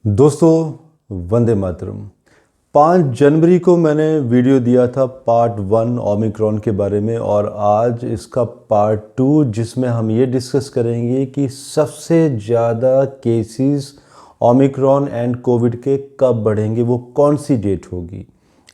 दोस्तों वंदे मातरम। 5 जनवरी को मैंने वीडियो दिया था पार्ट 1 ओमिक्रॉन के बारे में, और आज इसका पार्ट 2 जिसमें हम ये डिस्कस करेंगे कि सबसे ज़्यादा केसेस ओमिक्रॉन एंड कोविड के कब बढ़ेंगे, वो कौन सी डेट होगी।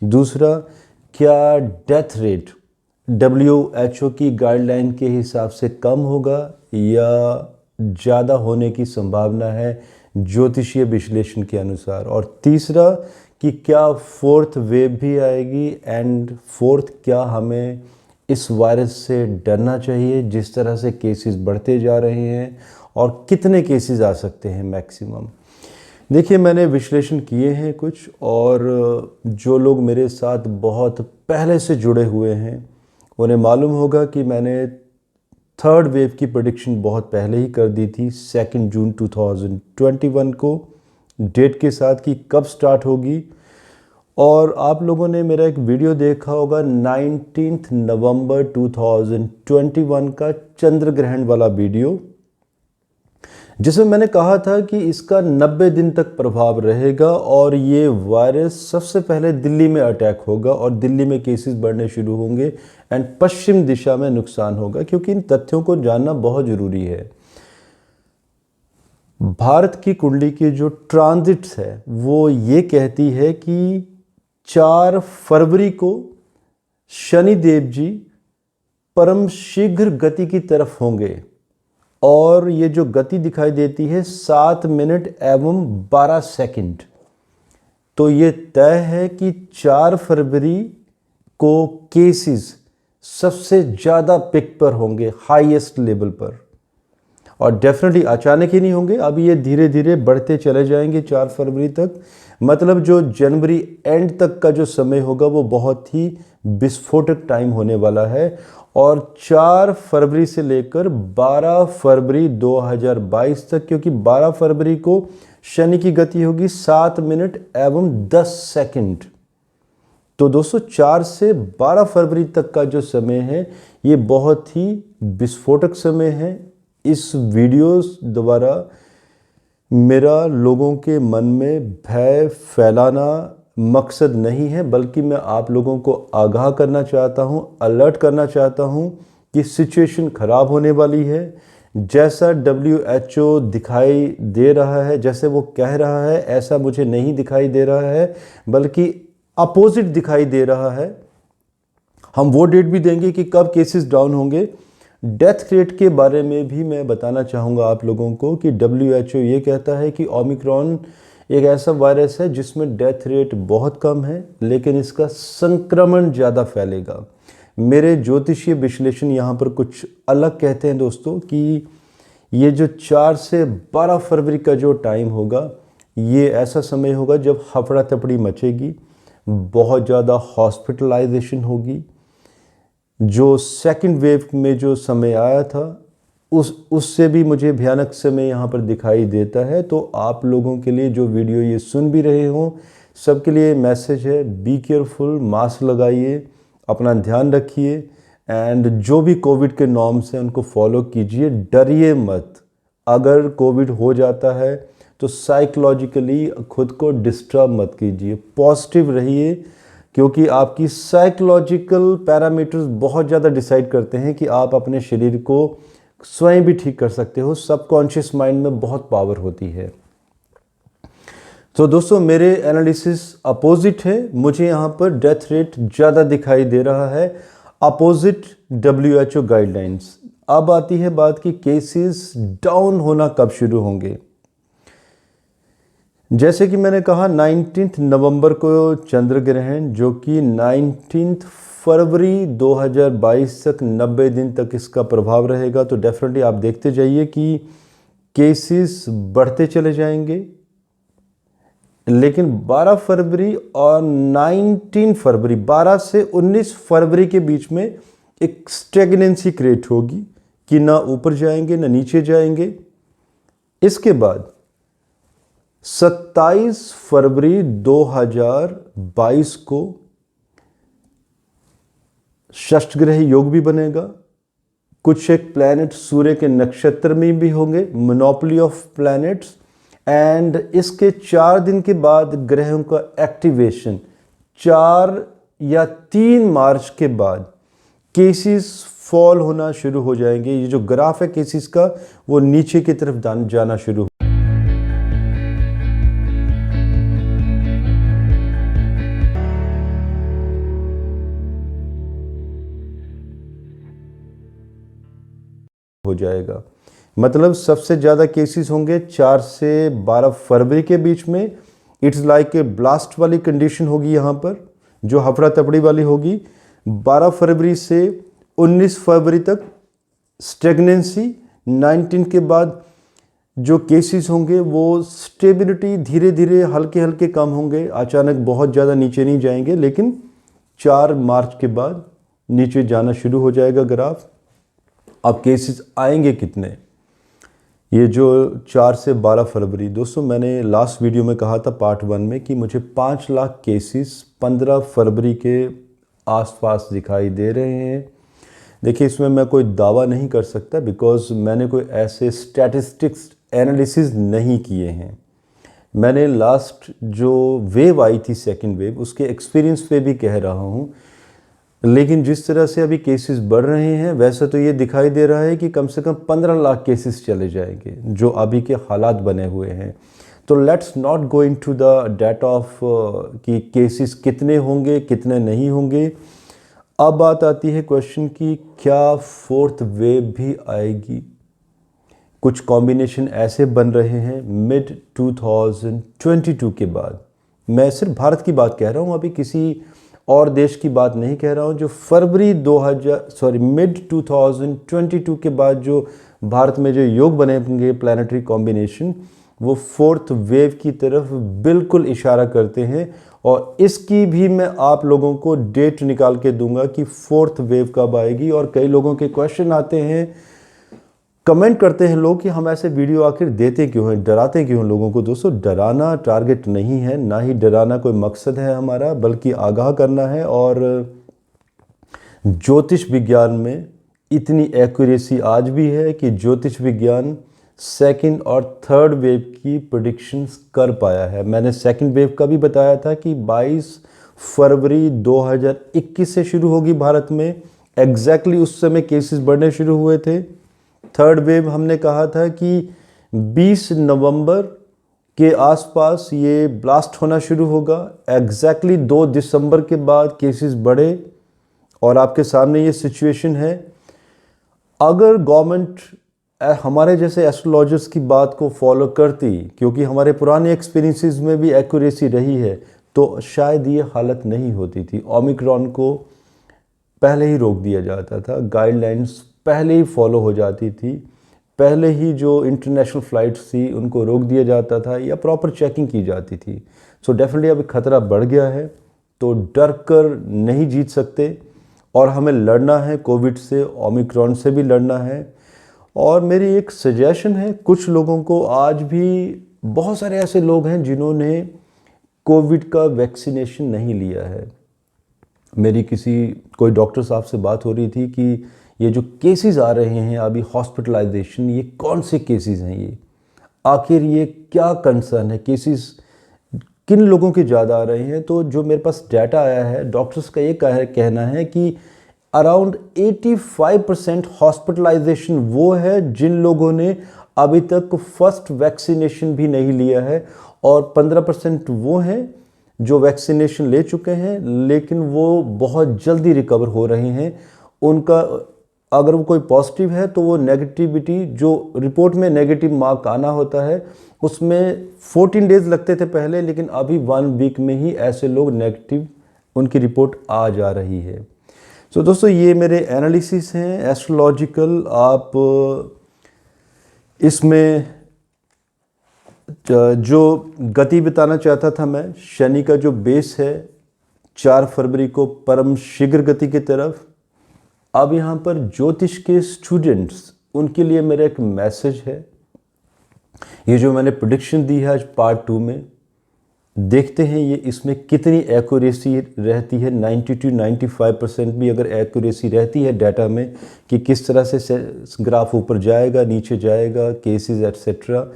दूसरा, क्या डेथ रेट WHO की गाइडलाइन के हिसाब से कम होगा या ज़्यादा होने की संभावना है ज्योतिषीय विश्लेषण के अनुसार। और तीसरा कि क्या फोर्थ वेव भी आएगी, एंड फोर्थ, क्या हमें इस वायरस से डरना चाहिए जिस तरह से केसेस बढ़ते जा रहे हैं, और कितने केसेस आ सकते हैं मैक्सिमम। देखिए, मैंने विश्लेषण किए हैं कुछ, और जो लोग मेरे साथ बहुत पहले से जुड़े हुए हैं उन्हें मालूम होगा कि मैंने थर्ड वेव की प्रेडिक्शन बहुत पहले ही कर दी थी 2 जून 2021 को, डेट के साथ कि कब स्टार्ट होगी। और आप लोगों ने मेरा एक वीडियो देखा होगा 19 नवंबर 2021 का चंद्र ग्रहण वाला वीडियो, जिसमें मैंने कहा था कि इसका 90 दिन तक प्रभाव रहेगा और ये वायरस सबसे पहले दिल्ली में अटैक होगा और दिल्ली में केसेस बढ़ने शुरू होंगे एंड पश्चिम दिशा में नुकसान होगा। क्योंकि इन तथ्यों को जानना बहुत ज़रूरी है। भारत की कुंडली की जो ट्रांजिट्स है वो ये कहती है कि 4 फरवरी को शनिदेव जी परम शीघ्र गति की तरफ होंगे, और ये जो गति दिखाई देती है 7 मिनट एवं 12 सेकंड। तो ये तय है कि 4 फरवरी को केसेस सबसे ज़्यादा पिक पर होंगे, हाईएस्ट लेवल पर, और डेफिनेटली अचानक ही नहीं होंगे। अब ये धीरे धीरे बढ़ते चले जाएंगे 4 फरवरी तक। मतलब जो जनवरी एंड तक का जो समय होगा वो बहुत ही विस्फोटक टाइम होने वाला है। और 4 फरवरी से लेकर 12 फरवरी 2022 तक, क्योंकि 12 फरवरी को शनि की गति होगी 7 मिनट एवं 10 सेकंड। तो दोस्तों 4 से 12 फरवरी तक का जो समय है ये बहुत ही विस्फोटक समय है। इस वीडियोस द्वारा मेरा लोगों के मन में भय फैलाना मकसद नहीं है, बल्कि मैं आप लोगों को आगाह करना चाहता हूं, अलर्ट करना चाहता हूं कि सिचुएशन ख़राब होने वाली है। जैसा WHO दिखाई दे रहा है, जैसे वो कह रहा है, ऐसा मुझे नहीं दिखाई दे रहा है, बल्कि अपोजिट दिखाई दे रहा है। हम वो डेट भी देंगे कि कब केसेस डाउन होंगे। डेथ रेट के बारे में भी मैं बताना चाहूँगा आप लोगों को कि WHO ये कहता है कि ओमिक्रॉन एक ऐसा वायरस है जिसमें डेथ रेट बहुत कम है, लेकिन इसका संक्रमण ज़्यादा फैलेगा। मेरे ज्योतिषीय विश्लेषण यहाँ पर कुछ अलग कहते हैं दोस्तों, कि ये जो 4 से 12 फरवरी का जो टाइम होगा ये ऐसा समय होगा जब हफड़ा तफड़ी मचेगी, बहुत ज़्यादा हॉस्पिटलाइजेशन होगी। जो सेकंड वेव में जो समय आया था उससे भी मुझे भयानक समय यहाँ पर दिखाई देता है। तो आप लोगों के लिए जो वीडियो ये सुन भी रहे हों, सबके लिए मैसेज है, बी केयरफुल, मास्क लगाइए, अपना ध्यान रखिए, एंड जो भी कोविड के नॉर्म्स हैं उनको फॉलो कीजिए। डरिए मत। अगर कोविड हो जाता है तो साइकोलॉजिकली खुद को डिस्टर्ब मत कीजिए, पॉजिटिव रहिए, क्योंकि आपकी साइकोलॉजिकल पैरामीटर्स बहुत ज़्यादा डिसाइड करते हैं कि आप अपने शरीर को स्वयं भी ठीक कर सकते हो। सबकॉन्शियस माइंड में बहुत पावर होती है। तो दोस्तों मेरे एनालिसिस अपोजिट है। मुझे यहाँ पर डेथ रेट ज़्यादा दिखाई दे रहा है, अपोजिट WHO गाइडलाइंस। अब आती है बात कि केसेस डाउन होना कब शुरू होंगे। जैसे कि मैंने कहा 19 नवंबर को चंद्र ग्रहण, जो कि 19 फरवरी 2022 तक 90 दिन तक इसका प्रभाव रहेगा। तो डेफिनेटली आप देखते जाइए कि केसेस बढ़ते चले जाएंगे, लेकिन 12 फरवरी और 19 फरवरी, 12 से 19 फरवरी के बीच में एक स्टेगनेंसी क्रिएट होगी कि ना ऊपर जाएंगे ना नीचे जाएंगे। इसके बाद 27 फरवरी 2022 को षष्ठ ग्रह योग भी बनेगा। कुछ एक प्लैनेट सूर्य के नक्षत्र में भी होंगे, मोनोपोली ऑफ प्लैनेट्स, एंड इसके 4 दिन के बाद ग्रहों का एक्टिवेशन 4 या 3 मार्च के बाद केसेस फॉल होना शुरू हो जाएंगे। ये जो ग्राफ है केसेस का वो नीचे की तरफ जाना शुरू हो जाएगा। मतलब सबसे ज़्यादा केसेस होंगे 4 से 12 फरवरी के बीच में। इट्स लाइक ए ब्लास्ट वाली कंडीशन होगी यहाँ पर, जो हफड़ा तफड़ी वाली होगी। 12 फरवरी से 19 फरवरी तक स्टेगनेंसी। 19 के बाद जो केसेस होंगे वो स्टेबिलिटी, धीरे धीरे हल्के हल्के कम होंगे, अचानक बहुत ज़्यादा नीचे नहीं जाएंगे। लेकिन 4 मार्च के बाद नीचे जाना शुरू हो जाएगा ग्राफ। अब केसेस आएंगे कितने, ये जो 4 से 12 फरवरी, दोस्तों मैंने लास्ट वीडियो में कहा था पार्ट 1 में कि मुझे 5 लाख केसेस 15 फरवरी के आसपास दिखाई दे रहे हैं। देखिए इसमें मैं कोई दावा नहीं कर सकता बिकॉज मैंने कोई ऐसे स्टैटिस्टिक्स एनालिसिस नहीं किए हैं। मैंने लास्ट जो वेव आई थी, सेकेंड वेव, उसके एक्सपीरियंस पे भी कह रहा हूँ। लेकिन जिस तरह से अभी केसेस बढ़ रहे हैं वैसे तो ये दिखाई दे रहा है कि कम से कम 15 लाख केसेस चले जाएंगे जो अभी के हालात बने हुए हैं। तो let's not go into the data of कि केसेस कितने होंगे कितने नहीं होंगे। अब बात आती है क्वेश्चन की, क्या 4th वेव भी आएगी? कुछ कॉम्बिनेशन ऐसे बन रहे हैं मिड 2022 के बाद। मैं सिर्फ भारत की बात कह रहा हूँ, अभी किसी और देश की बात नहीं कह रहा हूँ। जो मिड 2022 के बाद जो भारत में जो योग बनेंगे प्लानिटरी कॉम्बिनेशन, वो 4th वेव की तरफ बिल्कुल इशारा करते हैं। और इसकी भी मैं आप लोगों को डेट निकाल के दूंगा कि 4th वेव कब आएगी। और कई लोगों के क्वेश्चन आते हैं, कमेंट करते हैं लोग कि हम ऐसे वीडियो आखिर देते क्यों हैं, डराते क्यों हैं लोगों को। दोस्तों डराना टारगेट नहीं है, ना ही डराना कोई मकसद है हमारा, बल्कि आगाह करना है। और ज्योतिष विज्ञान में इतनी एक्यूरेसी आज भी है कि ज्योतिष विज्ञान 2nd और 3rd वेव की प्रेडिक्शंस कर पाया है। मैंने 2nd वेव का भी बताया था कि 22 फरवरी 2021 से शुरू होगी भारत में। एग्जैक्टली उस समय केसेस बढ़ने शुरू हुए थे। 3rd वेव हमने कहा था कि 20 नवंबर के आसपास ये ब्लास्ट होना शुरू होगा। एग्जैक्टली 2 दिसंबर के बाद केसेस बढ़े और आपके सामने ये सिचुएशन है। अगर गवर्नमेंट हमारे जैसे एस्ट्रोलॉजर्स की बात को फॉलो करती, क्योंकि हमारे पुराने एक्सपीरियंसेस में भी एक्यूरेसी रही है, तो शायद ये हालत नहीं होती थी। ओमिक्रॉन को पहले ही रोक दिया जाता था, गाइडलाइंस पहले ही फॉलो हो जाती थी, पहले ही जो इंटरनेशनल फ़्लाइट्स थी उनको रोक दिया जाता था या प्रॉपर चेकिंग की जाती थी। सो डेफिनेटली अभी ख़तरा बढ़ गया है, तो डर कर नहीं जीत सकते और हमें लड़ना है कोविड से, ओमिक्रॉन से भी लड़ना है। और मेरी एक सजेशन है, कुछ लोगों को आज भी, बहुत सारे ऐसे लोग हैं जिन्होंने कोविड का वैक्सीनेशन नहीं लिया है। मेरी कोई डॉक्टर साहब से बात हो रही थी कि ये जो केसेस आ रहे हैं अभी हॉस्पिटलाइजेशन, ये कौन से केसेस हैं, ये आखिर ये क्या कंसर्न है, केसेस किन लोगों के ज़्यादा आ रहे हैं। तो जो मेरे पास डाटा आया है, डॉक्टर्स का ये कहना है कि अराउंड 85% हॉस्पिटलाइजेशन वो है जिन लोगों ने अभी तक फर्स्ट वैक्सीनेशन भी नहीं लिया है, और 15% वो हैं जो वैक्सीनेशन ले चुके हैं लेकिन वो बहुत जल्दी रिकवर हो रहे हैं। उनका अगर वो कोई पॉजिटिव है तो वो नेगेटिविटी, जो रिपोर्ट में नेगेटिव मार्क आना होता है, उसमें 14 डेज लगते थे पहले, लेकिन अभी 1 वीक में ही ऐसे लोग नेगेटिव उनकी रिपोर्ट आ जा रही है। सो दोस्तों ये मेरे एनालिसिस हैं एस्ट्रोलॉजिकल। आप इसमें जो गति बताना चाहता था मैं, शनि का जो बेस है 4 फरवरी को परम शीघ्र गति की तरफ। अब यहाँ पर ज्योतिष के स्टूडेंट्स, उनके लिए मेरा एक मैसेज है। ये जो मैंने प्रेडिक्शन दी है आज पार्ट 2 में, देखते हैं ये इसमें कितनी एक्यूरेसी रहती है। 90 to 95% भी अगर एक्यूरेसी रहती है डाटा में कि किस तरह से ग्राफ ऊपर जाएगा नीचे जाएगा, केसेस एटसेट्रा,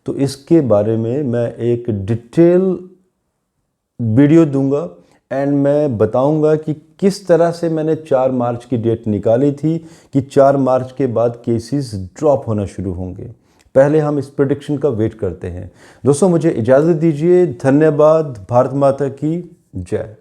तो इसके बारे में मैं एक डिटेल वीडियो दूंगा एंड मैं बताऊंगा कि किस तरह से मैंने 4 मार्च की डेट निकाली थी कि 4 मार्च के बाद केसेस ड्रॉप होना शुरू होंगे। पहले हम इस प्रेडिक्शन का वेट करते हैं। दोस्तों मुझे इजाज़त दीजिए। धन्यवाद। भारत माता की जय।